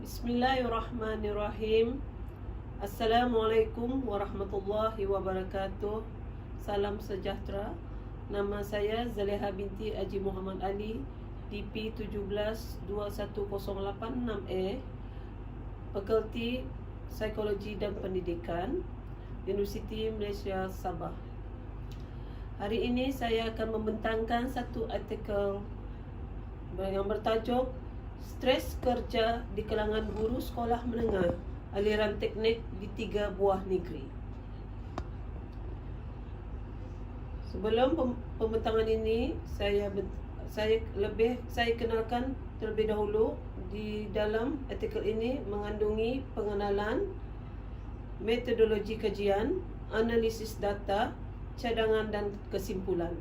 Bismillahirrahmanirrahim. Assalamualaikum warahmatullahi wabarakatuh. Salam sejahtera. Nama saya Zaleha binti Haji Muhammad Ali, DP 1721086A, Fakulti Psikologi dan Pendidikan, Universiti Malaysia Sabah. Hari ini saya akan membentangkan satu artikel yang bertajuk Stres Kerja di Kalangan Guru Sekolah Menengah Aliran Teknik di 3 buah negeri. Sebelum pembentangan ini, saya kenalkan terlebih dahulu. Di dalam artikel ini mengandungi pengenalan metodologi kajian, analisis data, cadangan dan kesimpulan.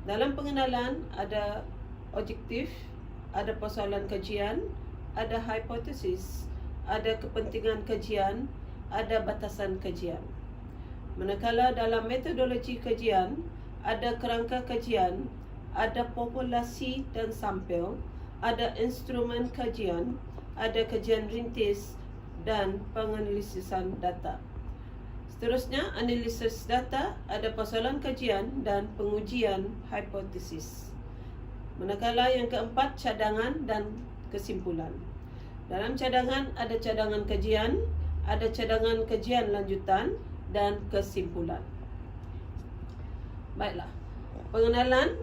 Dalam pengenalan ada objektif, ada persoalan kajian, ada hipotesis, ada kepentingan kajian, ada batasan kajian. Manakala dalam metodologi kajian, ada kerangka kajian, ada populasi dan sampel, ada instrumen kajian, ada kajian rintis dan penganalisisan data. Seterusnya, analisis data, ada persoalan kajian dan pengujian hipotesis. Manakala yang keempat, cadangan dan kesimpulan. Dalam cadangan ada cadangan kajian, ada cadangan kajian lanjutan dan kesimpulan. Baiklah, pengenalan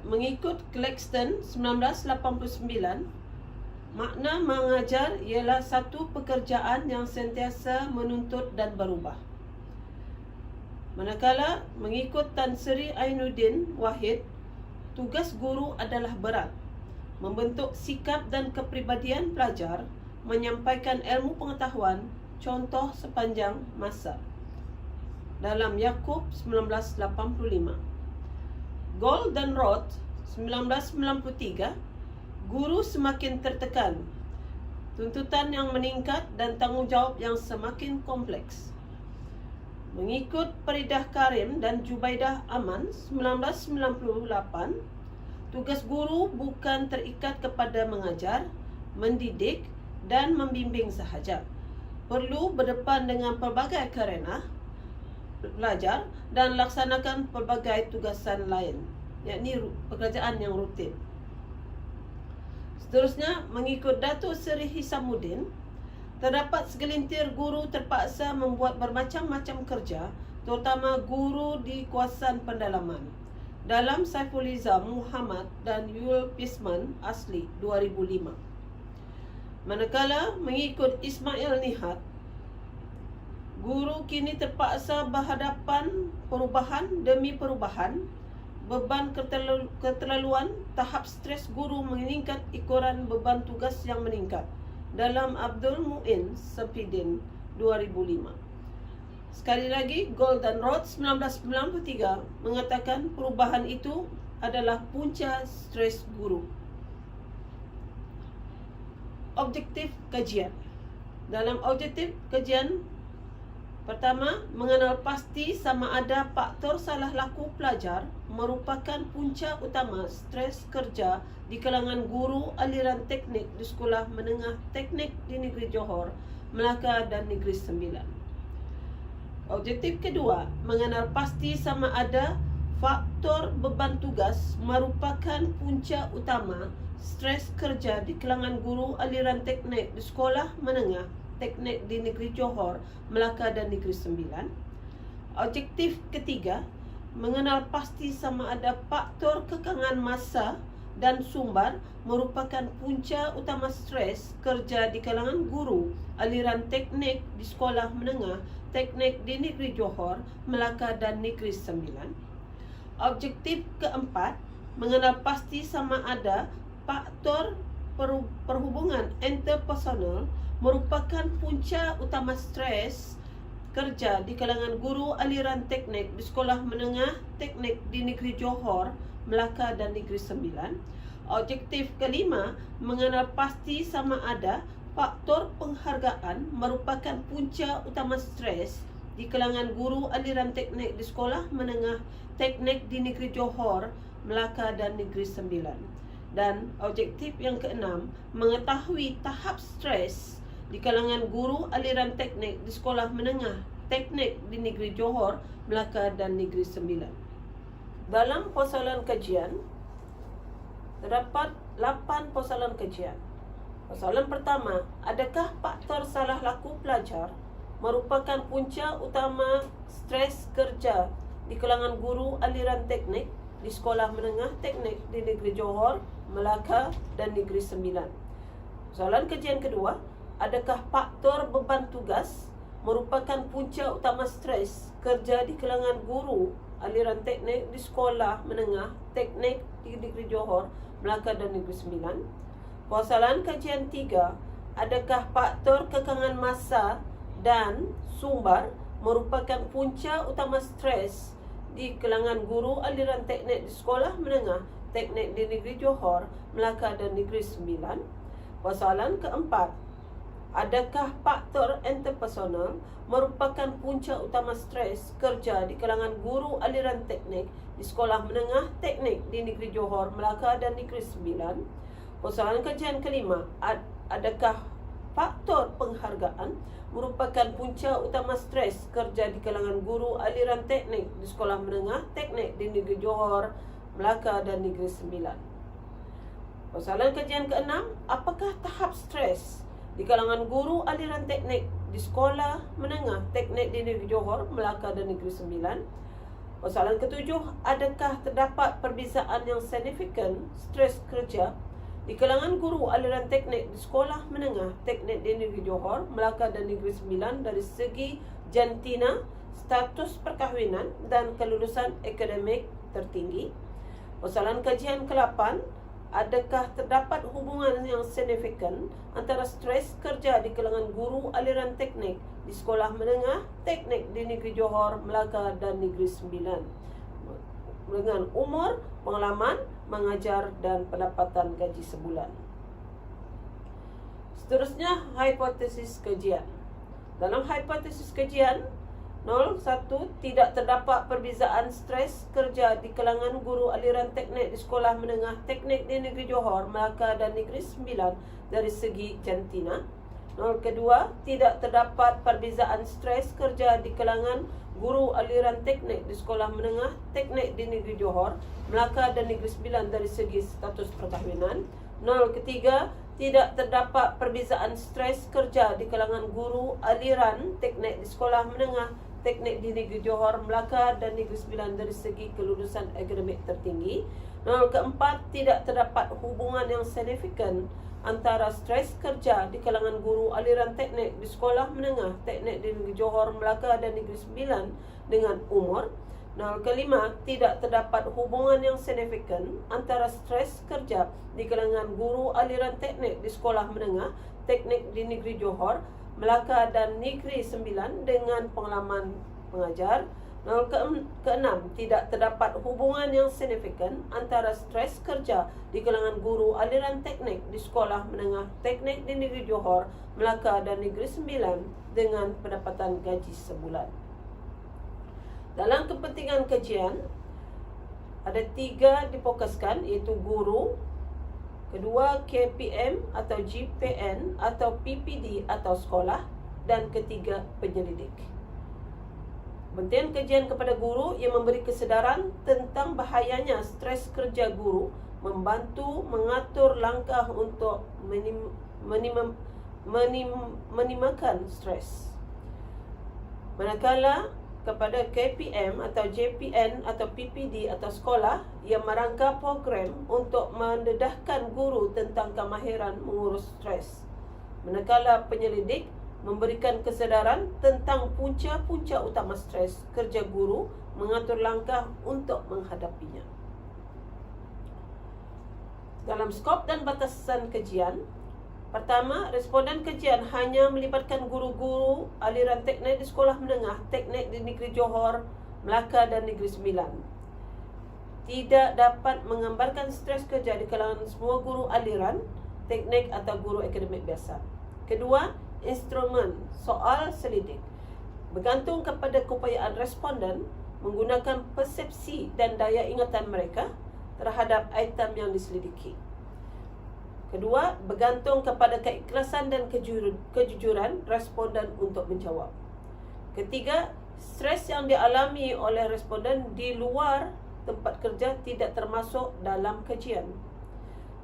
mengikut Claxton 1989, makna mengajar ialah satu pekerjaan yang sentiasa menuntut dan berubah. Manakala mengikut Tan Sri Ainuddin Wahid, tugas guru adalah berat, membentuk sikap dan kepribadian pelajar, menyampaikan ilmu pengetahuan, contoh sepanjang masa. Dalam Yakub 1985. Golden Rod 1993, guru semakin tertekan, tuntutan yang meningkat dan tanggungjawab yang semakin kompleks. Mengikut Faridah Karim dan Jubaidah Aman 1998, tugas guru bukan terikat kepada mengajar, mendidik dan membimbing sahaja. Perlu berdepan dengan pelbagai karenah pelajar dan laksanakan pelbagai tugasan lain, yakni pekerjaan yang rutin. Seterusnya, mengikut Datuk Seri Hisamuddin, terdapat segelintir guru terpaksa membuat bermacam-macam kerja, terutama guru di kawasan pendalaman. Dalam Saifulizam Muhammad dan Yul Pisman Asli 2005. Manakala mengikut Ismail Nihat, guru kini terpaksa berhadapan perubahan demi perubahan, beban keterlaluan, tahap stres guru meningkat ikuran beban tugas yang meningkat. Dalam Abdul Muin Sapidin 2005. Sekali lagi, Golden Rod 1993 mengatakan perubahan itu adalah punca stres guru. Objektif kajian. Dalam objektif kajian, pertama, mengenal pasti sama ada faktor salah laku pelajar merupakan punca utama stres kerja di kalangan guru aliran teknik di Sekolah Menengah Teknik di Negeri Johor, Melaka dan Negeri Sembilan. Objektif kedua, mengenal pasti sama ada faktor beban tugas merupakan punca utama stres kerja di kalangan guru aliran teknik di Sekolah Menengah Teknik di Negeri Johor, Melaka dan Negeri Sembilan. Objektif ketiga, mengenal pasti sama ada faktor kekangan masa dan sumber merupakan punca utama stres kerja di kalangan guru aliran teknik di Sekolah Menengah Teknik di Negeri Johor, Melaka dan Negeri Sembilan. Objektif keempat, mengenal pasti sama ada faktor perhubungan interpersonal merupakan punca utama stres kerja di kalangan guru aliran teknik di Sekolah Menengah Teknik di Negeri Johor, Melaka dan Negeri Sembilan. Objektif kelima, mengenal pasti sama ada faktor penghargaan merupakan punca utama stres di kalangan guru aliran teknik di Sekolah Menengah Teknik di Negeri Johor, Melaka dan Negeri Sembilan. Dan objektif yang keenam, mengetahui tahap stres di kalangan guru aliran teknik di sekolah menengah teknik di Negeri Johor, Melaka dan Negeri Sembilan. Dalam persoalan kajian, terdapat 8 persoalan kajian. Persoalan pertama, adakah faktor salah laku pelajar merupakan punca utama stres kerja di kalangan guru aliran teknik di sekolah menengah teknik di Negeri Johor, Melaka dan Negeri Sembilan? Soalan kajian kedua, adakah faktor beban tugas merupakan punca utama stres kerja di kalangan guru aliran teknik di sekolah menengah teknik di Negeri Johor, Melaka dan Negeri Sembilan? Persoalan kajian 3, adakah faktor kekangan masa dan sumber merupakan punca utama stres di kalangan guru aliran teknik di sekolah menengah teknik di Negeri Johor, Melaka dan Negeri Sembilan? Persoalan keempat, adakah faktor interpersonal merupakan punca utama stres kerja di kalangan guru aliran teknik di sekolah menengah teknik di Negeri Johor, Melaka dan Negeri Sembilan? Persoalan kajian kelima, adakah faktor penghargaan merupakan punca utama stres kerja di kalangan guru aliran teknik di sekolah menengah teknik di Negeri Johor, Melaka dan Negeri Sembilan? Persoalan kajian keenam, apakah tahap stres di kalangan guru aliran teknik di sekolah menengah teknik di Negeri Johor, Melaka dan Negeri Sembilan? Persoalan ketujuh, adakah terdapat perbezaan yang signifikan stres kerja di kalangan guru aliran teknik di sekolah menengah teknik di Negeri Johor, Melaka dan Negeri Sembilan dari segi jantina, status perkahwinan dan kelulusan akademik tertinggi? Persoalan kajian ke-8, adakah terdapat hubungan yang signifikan antara stres kerja di kalangan guru aliran teknik di sekolah menengah teknik di Negeri Johor, Melaka dan Negeri Sembilan dengan umur, pengalaman mengajar dan pendapatan gaji sebulan? Seterusnya, hipotesis kajian. Dalam hipotesis kajian 01, tidak terdapat perbezaan stres kerja di kalangan guru aliran teknik di sekolah menengah teknik di Negeri Johor, Melaka dan Negeri Sembilan dari segi jantina. 02, tidak terdapat perbezaan stres kerja di kalangan guru aliran teknik di sekolah menengah teknik di Negeri Johor, Melaka dan Negeri Sembilan dari segi status perkahwinan. 03, tidak terdapat perbezaan stres kerja di kalangan guru aliran teknik di sekolah menengah teknik di Negeri Johor, Melaka dan Negeri Sembilan dari segi kelulusan akademik tertinggi. 04, tidak terdapat hubungan yang signifikan antara stres kerja di kalangan guru aliran teknik di sekolah menengah teknik di Negeri Johor, Melaka dan Negeri Sembilan dengan umur. 05, tidak terdapat hubungan yang signifikan antara stres kerja di kalangan guru aliran teknik di sekolah menengah teknik di Negeri Johor, Melaka dan Negeri Sembilan dengan pengalaman mengajar. 06, tidak terdapat hubungan yang signifikan antara stres kerja di kalangan guru aliran teknik di sekolah menengah teknik di Negeri Johor, Melaka dan Negeri Sembilan dengan pendapatan gaji sebulan. Dalam kepentingan kajian, ada 3 difokuskan, iaitu guru, kedua KPM atau GPN atau PPD atau sekolah, dan ketiga penyelidik. Kepentingan kajian kepada guru yang memberi kesedaran tentang bahayanya stres kerja guru, membantu mengatur langkah untuk menimakan stres. Manakala kepada KPM atau JPN atau PPD atau sekolah yang merangka program untuk mendedahkan guru tentang kemahiran mengurus stres. Manakala penyelidik memberikan kesedaran tentang punca-punca utama stres kerja guru, mengatur langkah untuk menghadapinya. Dalam skop dan batasan kajian, pertama, responden kajian hanya melibatkan guru-guru aliran teknik di sekolah menengah teknik di Negeri Johor, Melaka dan Negeri Sembilan. Tidak dapat menggambarkan stres kerja di kalangan semua guru aliran teknik atau guru akademik biasa. Kedua, instrumen soal selidik bergantung kepada keupayaan responden menggunakan persepsi dan daya ingatan mereka terhadap item yang diselidiki. Kedua, bergantung kepada keikhlasan dan kejujuran responden untuk menjawab. Ketiga, stres yang dialami oleh responden di luar tempat kerja tidak termasuk dalam kajian.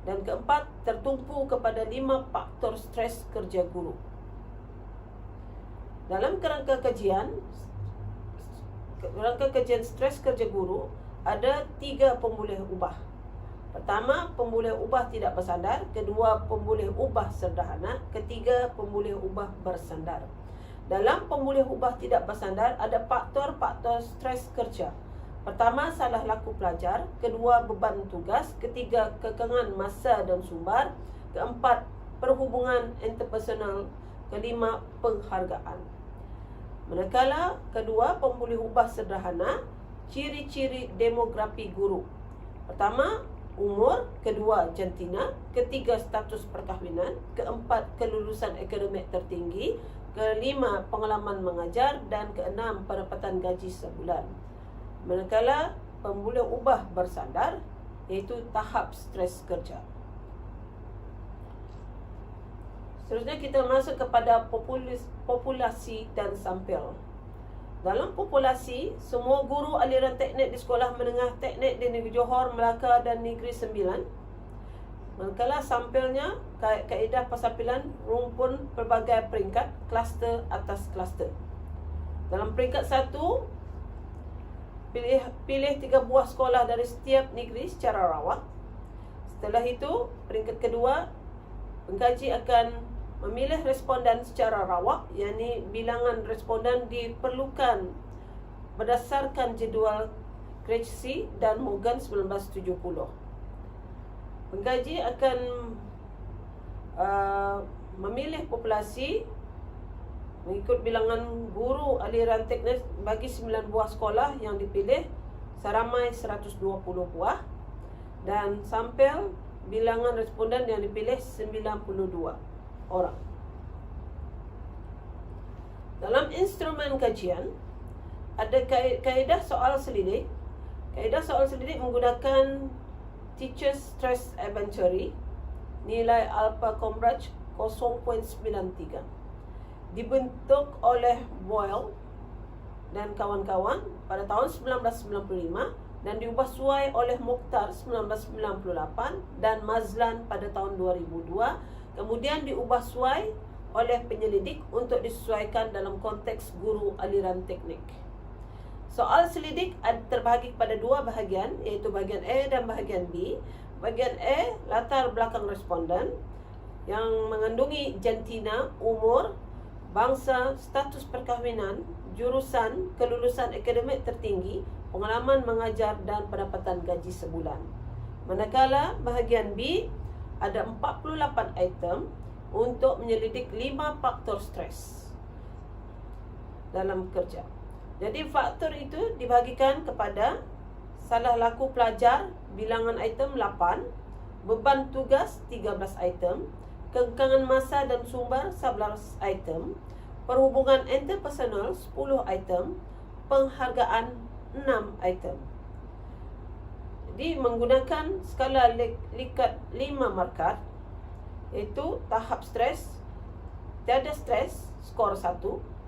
Dan keempat, tertumpu kepada 5 faktor stres kerja guru. Dalam kerangka kajian stres kerja guru, ada 3 pemulih ubah. Pertama, pemulih ubah tidak bersandar. Kedua, pemulih ubah sederhana. Ketiga, pemulih ubah bersandar. Dalam pemulih ubah tidak bersandar, ada faktor-faktor stres kerja. Pertama, salah laku pelajar. Kedua, beban tugas. Ketiga, kekangan masa dan sumber. Keempat, perhubungan interpersonal. Kelima, penghargaan. Manakala kedua, pemulih ubah sederhana, ciri-ciri demografi guru. Pertama, umur. Kedua, jantina. Ketiga, status perkahwinan. Keempat, kelulusan akademik tertinggi. Kelima, pengalaman mengajar. Dan keenam, pendapatan gaji sebulan. Manakala pemulih ubah bersandar, iaitu tahap stres kerja. Seterusnya kita masuk kepada populasi dan sampel. Dalam populasi, semua guru aliran teknik di Sekolah Menengah Teknik di Negeri Johor, Melaka dan Negeri Sembilan. Manakala sampelnya, kaedah persampilan rumpun pelbagai peringkat, kluster atas kluster. Dalam peringkat 1, pilih 3 buah sekolah dari setiap negeri secara rawak. Setelah itu, peringkat kedua, pengkaji akan memilih responden secara rawak, yakni bilangan responden diperlukan berdasarkan jadual Krejci dan Morgan 1970. Pengkaji akan memilih populasi mengikut bilangan guru aliran teknik bagi 9 buah sekolah yang dipilih seramai 120 buah, dan sampel bilangan responden yang dipilih 92 orang. Dalam instrumen kajian ada kaedah soal selidik. Kaedah soal selidik menggunakan Teacher's Stress Inventory, nilai Alpha Cambridge 0.93. Dibentuk oleh Boyle dan kawan-kawan pada tahun 1995 dan diubah suai oleh Mokhtar 1998 dan Mazlan pada tahun 2002. Kemudian diubah suai oleh penyelidik untuk disesuaikan dalam konteks guru aliran teknik. Soal selidik terbahagi kepada 2 bahagian, iaitu bahagian A dan bahagian B. Bahagian A, latar belakang responden yang mengandungi jantina, umur, bangsa, status perkahwinan, jurusan, kelulusan akademik tertinggi, pengalaman mengajar dan pendapatan gaji sebulan. Manakala bahagian B ada 48 item untuk menyelidik 5 faktor stres dalam kerja. Jadi faktor itu dibahagikan kepada salah laku pelajar, bilangan item 8, beban tugas 13 item, kekangan masa dan sumber 11 item, perhubungan interpersonal 10 item, penghargaan 6 item. Jadi menggunakan skala Likert 5 markah, iaitu tahap stres, tiada stres, skor 1,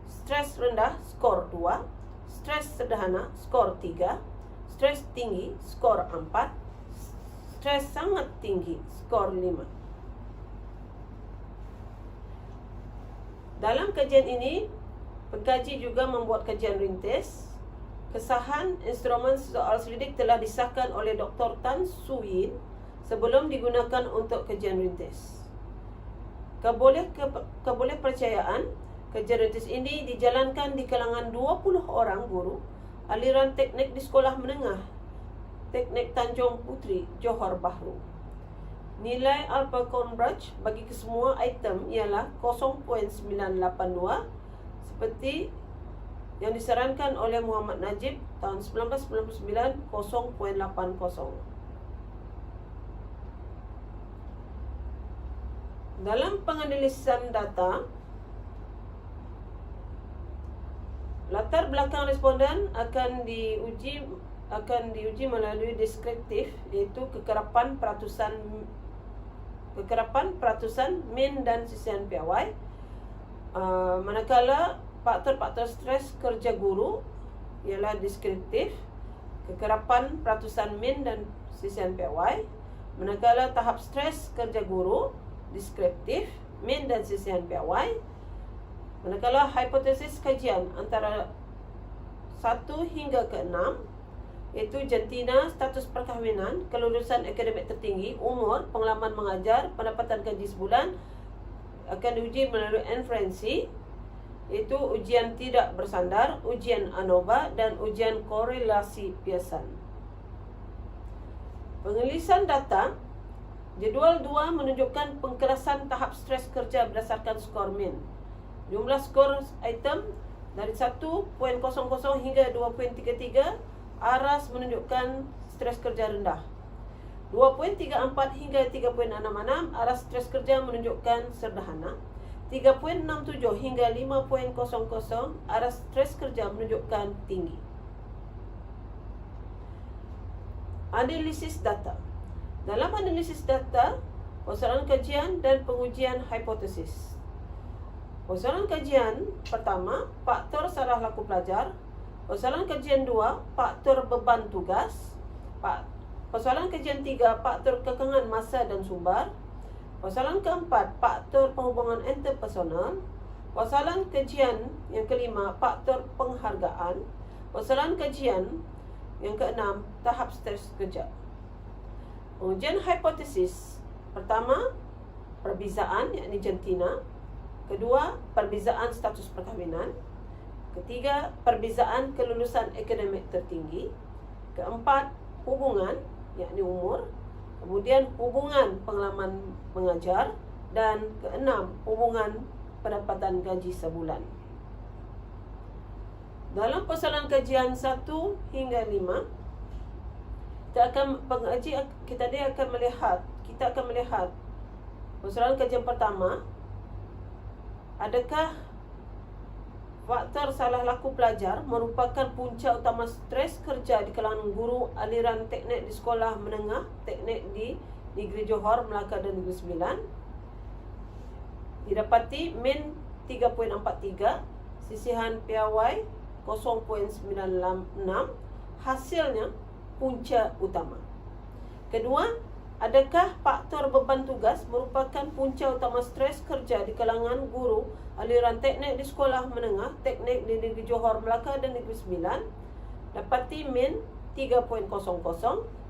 stres rendah, skor 2, stres sederhana, skor 3, stres tinggi, skor 4, stres sangat tinggi, skor 5. Dalam kajian ini, pengkaji juga membuat kajian rintis. Kesahan instrumen soal selidik telah disahkan oleh Dr. Tan Su Yin sebelum digunakan untuk kajian rintis. Kebolehpercayaan kajian rintis ini dijalankan di kalangan 20 orang guru aliran teknik di Sekolah Menengah Teknik Tanjung Puteri, Johor Bahru. Nilai Alpha Cambridge bagi kesemua item ialah 0.982 seperti yang disarankan oleh Muhammad Najib tahun 1999, 0.80. Dalam penganalisan data, latar belakang responden akan diuji melalui deskriptif, iaitu kekerapan kekerapan peratusan min dan sisihan piawai. Manakala faktor-faktor stres kerja guru ialah deskriptif, kekerapan peratusan min dan sisihan piawai. Manakala tahap stres kerja guru deskriptif, min dan sisihan piawai. Manakala hipotesis kajian antara 1 hingga ke 6, iaitu jantina, status perkahwinan, kelulusan akademik tertinggi, umur, pengalaman mengajar, pendapatan gaji sebulan, akan diuji melalui inferensi, iaitu ujian tidak bersandar, ujian ANOVA dan ujian korelasi piasan. Pengelilisan data, jadual 2 menunjukkan pengkerasan tahap stres kerja berdasarkan skor min. Jumlah skor item dari 1.00 hingga 2.33 aras menunjukkan stres kerja rendah. 2.34 hingga 3.66 aras stres kerja menunjukkan sederhana. 3.67 hingga 5.00 aras stres kerja menunjukkan tinggi. Analisis data. Dalam analisis data, persoalan kajian dan pengujian hipotesis. Persoalan kajian pertama, faktor salah laku pelajar. Persoalan kajian 2, faktor beban tugas. Persoalan kajian 3, faktor kekangan masa dan sumber. Persoalan keempat, faktor penghubungan interpersonal. Persoalan kajian yang kelima, faktor penghargaan. Persoalan kajian yang keenam, tahap stres kerja. Pengujian hipotesis. Pertama, perbezaan, yakni jantina. Kedua, perbezaan status perkahwinan. Ketiga, perbezaan kelulusan akademik tertinggi. Keempat, hubungan, yakni umur. Kemudian hubungan pengalaman mengajar. Dan keenam, hubungan pendapatan gaji sebulan. Dalam persoalan kajian 1 hingga 5, kita akan melihat persoalan kajian pertama, adakah faktor salah laku pelajar merupakan punca utama stres kerja di kalangan guru aliran teknik di sekolah menengah, teknik di Negeri Johor, Melaka dan Negeri Sembilan. Didapati min 3.43, sisihan piawai 0.96, hasilnya punca utama. Kedua, adakah faktor beban tugas merupakan punca utama stres kerja di kalangan guru aliran teknik di sekolah menengah, teknik di Negeri Johor, Melaka dan Negeri Sembilan? Dapati min 3.00,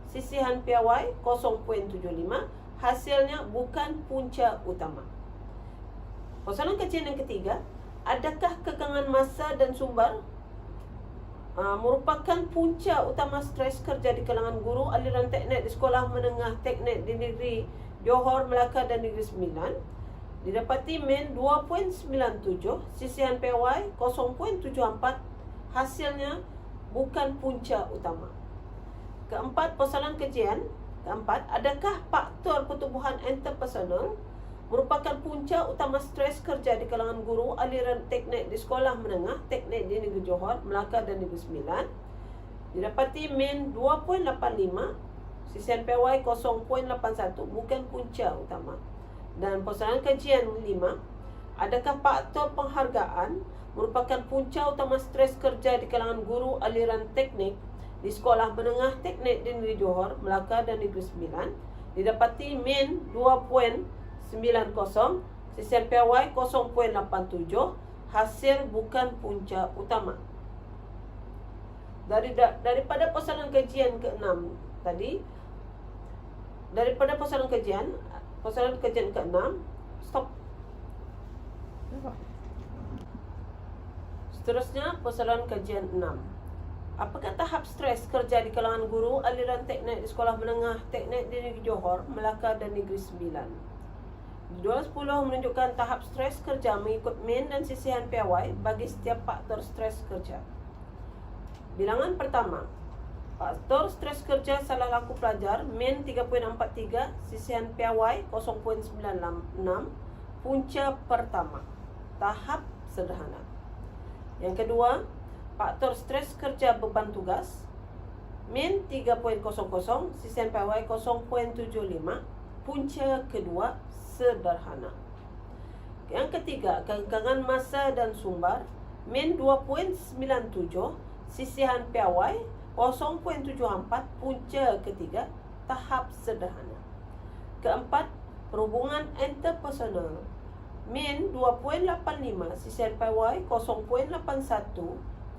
sisihan piawai 0.75, hasilnya bukan punca utama. Persoalan kajian yang ketiga, adakah kekangan masa dan sumber merupakan punca utama stres kerja di kalangan guru aliran teknik di sekolah menengah, teknik di Negeri Johor, Melaka dan Negeri Sembilan? Didapati min 2.97, sisihan piawai 0.74, hasilnya bukan punca utama. Keempat, persoalan kajian keempat, adakah faktor pertumbuhan interpersonal merupakan punca utama stres kerja di kalangan guru aliran teknik di sekolah menengah, teknik di Negeri Johor, Melaka dan Negeri Sembilan? Didapati min 2.85, sisihan piawai 0.81, bukan punca utama. Dan persoalan kajian 5, adakah faktor penghargaan merupakan punca utama stres kerja di kalangan guru aliran teknik di sekolah menengah, teknik di Negeri Johor, Melaka dan Negeri Sembilan? Didapati min 2.90, sisihan piawai 0.87, hasil bukan punca utama. Daripada persoalan kajian ke-6 tadi, daripada persoalan kajian ke-6, stop. Seterusnya, persoalan kajian 6. Apakah tahap stres kerja di kalangan guru aliran teknik di sekolah menengah, teknik di Negeri Johor, Melaka dan Negeri Sembilan? Jadual 10 menunjukkan tahap stres kerja mengikut min dan sisihan piawai bagi setiap faktor stres kerja. Bilangan pertama, faktor stres kerja salah laku pelajar min 3.43, sisihan piawai 0.96, punca pertama, tahap sederhana. Yang kedua, faktor stres kerja beban tugas min 3.00, sisihan piawai 0.75, punca kedua sederhana. Yang ketiga, kekangan masa dan sumber. Min 2.97, sisihan piawai 0.74, punca ketiga tahap sederhana. Keempat, perhubungan interpersonal. Min 2.85, sisihan piawai 0.81,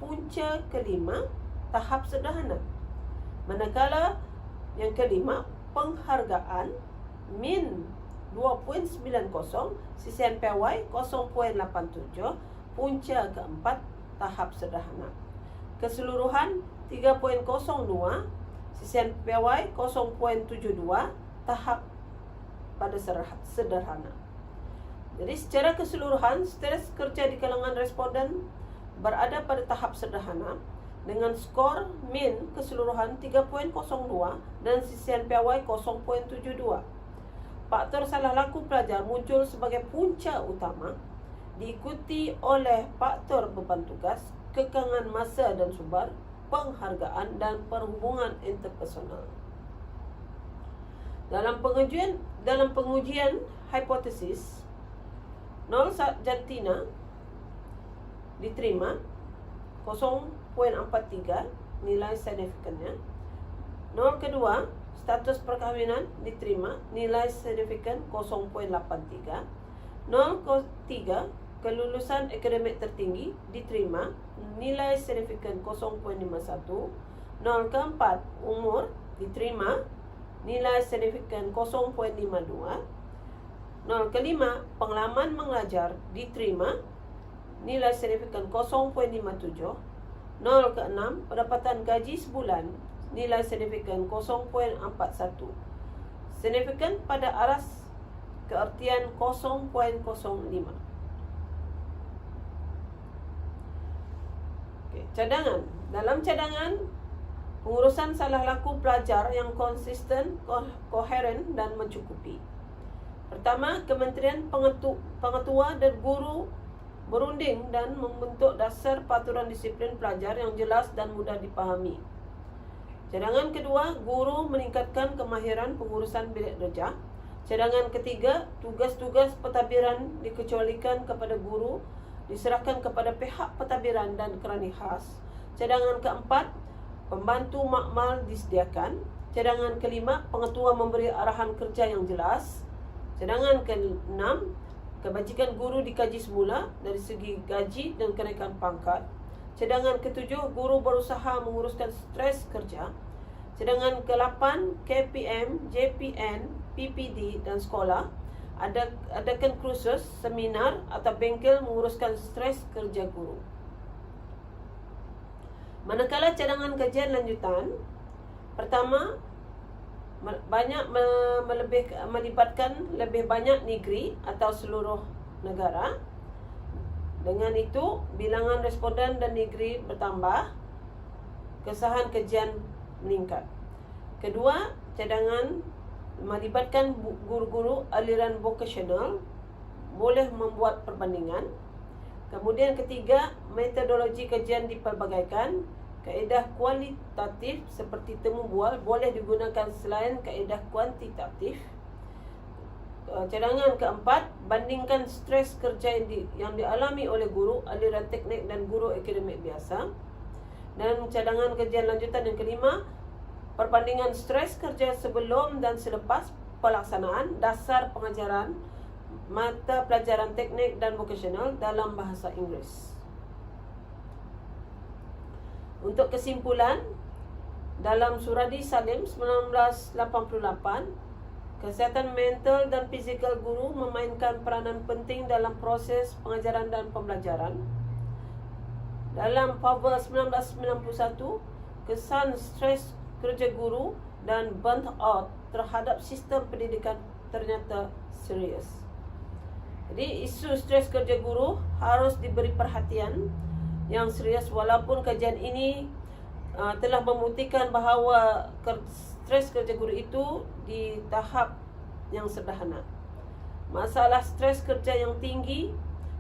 punca kelima tahap sederhana. Manakala yang kelima, penghargaan. Min 2.90, sisihan piawai 0.87, punca keempat tahap sederhana. Keseluruhan 3.02, sisihan piawai 0.72, tahap pada sederhana. Jadi secara keseluruhan, stres kerja di kalangan responden berada pada tahap sederhana dengan skor min keseluruhan 3.02 dan sisihan piawai 0.72. Faktor salah laku pelajar muncul sebagai punca utama, diikuti oleh faktor beban tugas, kekangan masa dan sumber, penghargaan dan perhubungan interpersonal. Dalam pengujian hipotesis, 0 jantina diterima 0.43 nilai signifikannya. 0 kedua, status perkahwinan diterima, nilai signifikan 0.83. 0 ketiga, kelulusan akademik tertinggi diterima, nilai signifikan 0.51. 0 keempat, umur diterima, nilai signifikan 0.52. 0 kelima, pengalaman mengajar diterima, nilai signifikan 0.57. 0 keenam, pendapatan gaji sebulan, nilai signifikan 0.41. Signifikan pada aras keertian 0.05. Cadangan. Dalam cadangan, pengurusan salah laku pelajar yang konsisten, koheren dan mencukupi. Pertama, Kementerian Pengetua dan Guru berunding dan membentuk dasar peraturan disiplin pelajar yang jelas dan mudah dipahami. Cadangan kedua, guru meningkatkan kemahiran pengurusan bilik kerja. Cadangan ketiga, tugas-tugas pentadbiran dikecualikan kepada guru, diserahkan kepada pihak pentadbiran dan kerani khas. Cadangan keempat, pembantu makmal disediakan. Cadangan kelima, pengetua memberi arahan kerja yang jelas. Cadangan keenam, kebajikan guru dikaji semula dari segi gaji dan kenaikan pangkat. Cadangan ketujuh, guru berusaha menguruskan stres kerja. Cadangan ke-8, KPM, JPN, PPD dan sekolah adakan kursus, seminar atau bengkel menguruskan stres kerja guru. Manakala cadangan kajian lanjutan, pertama, melibatkan lebih banyak negeri atau seluruh negara. Dengan itu, bilangan responden dan negeri bertambah, kesahan kajian meningkat. Kedua, cadangan melibatkan guru-guru aliran vokasional, boleh membuat perbandingan. Kemudian ketiga, metodologi kajian dipelbagaikan. Kaedah kualitatif seperti temu bual boleh digunakan selain kaedah kuantitatif. Cadangan keempat, bandingkan stres kerja yang dialami oleh guru aliran teknik dan guru akademik biasa. Dan cadangan kajian lanjutan yang kelima, perbandingan stres kerja sebelum dan selepas pelaksanaan dasar pengajaran mata pelajaran teknik dan vokasional dalam bahasa Inggeris. Untuk kesimpulan, dalam Suradi Salim 1988, kesihatan mental dan fizikal guru memainkan peranan penting dalam proses pengajaran dan pembelajaran. Dalam Fable 1991, kesan stres kerja guru dan burnt out terhadap sistem pendidikan ternyata serius. Jadi isu stres kerja guru harus diberi perhatian yang serius, walaupun kajian ini telah membuktikan bahawa stres kerja guru itu di tahap yang sederhana. Masalah stres kerja yang tinggi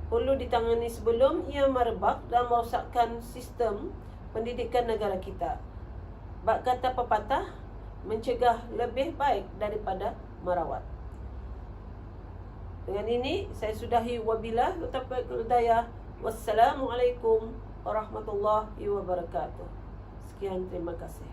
perlu ditangani sebelum ia merebak dan merosakkan sistem pendidikan negara kita. Bak kata pepatah, mencegah lebih baik daripada merawat. Dengan ini saya sudahi, wabillahi taufiq wal hidayah. Wassalamualaikum warahmatullahi wabarakatuh. Sekian, terima kasih.